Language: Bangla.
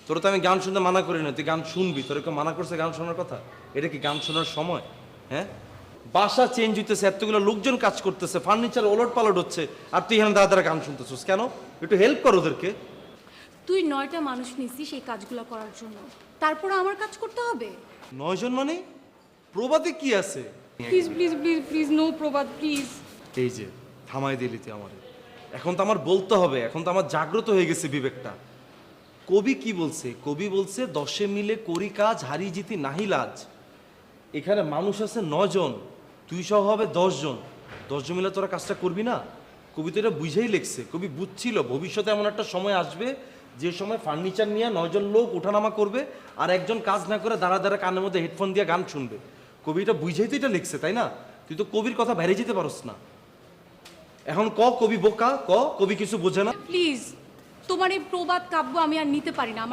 তোর তো আমি গান শুনতে মানা করি না, তুই গান শুনবি, তোর কেউ মানা করছে গান শোনার কথা? এটা কি গান শোনার সময়? হ্যাঁ, বাসা চেঞ্জ হইতেছে, এতগুলো লোকজন কাজ করতেছে, ফার্নিচার ওলট পালট হচ্ছে, আর তুই এখানে দাদা গান শুনতেছিস কেন? একটু হেল্প কর ওদেরকে। তুই 9টা মানুষ নিছিস এই কাজগুলো করার জন্য, তারপরে আমার কাজ করতে হবে? 9 জন মানে? প্রবাদে কি আছে? Please please please please, no প্রবাদ, প্লিজ। এই যে থামাই দিলি তুই আমারে। এখন তো আমার বলতে হবে, এখন তো আমার জাগ্রত হয়ে গেছে বিবেকটা। কবি কি বলছে? কবি বলছে 10 মিলে করি কাজ, হারি জিতি নাহি লাজ। এখানে মানুষ আছে 9 জন, তুই সহ হবে 10 জন। 10 জন মিলে তোরা কাজটা করবি না? কবি তো এটা বুঝেই লিখছে। কবি বুঝছিল ভবিষ্যতে এমন একটা সময় আসবে যে সময় ফার্নিচার নিয়ে 9 জন লোক ওঠানামা করবে, আর একজন কাজ না করে দাঁড়া দাঁড়া কানের মধ্যে হেডফোন দিয়ে গান শুনবে। কবি এটা বুঝেই তো এটা লিখছে, তাই না? তুই তো কবির কথা বাইরে যেতে পারস না। এখন কবি বোকা, কবি কিছু বোঝে না। প্লিজ, তোমার এই প্রবাদ কাব্য আমি আর নিতে পারি না।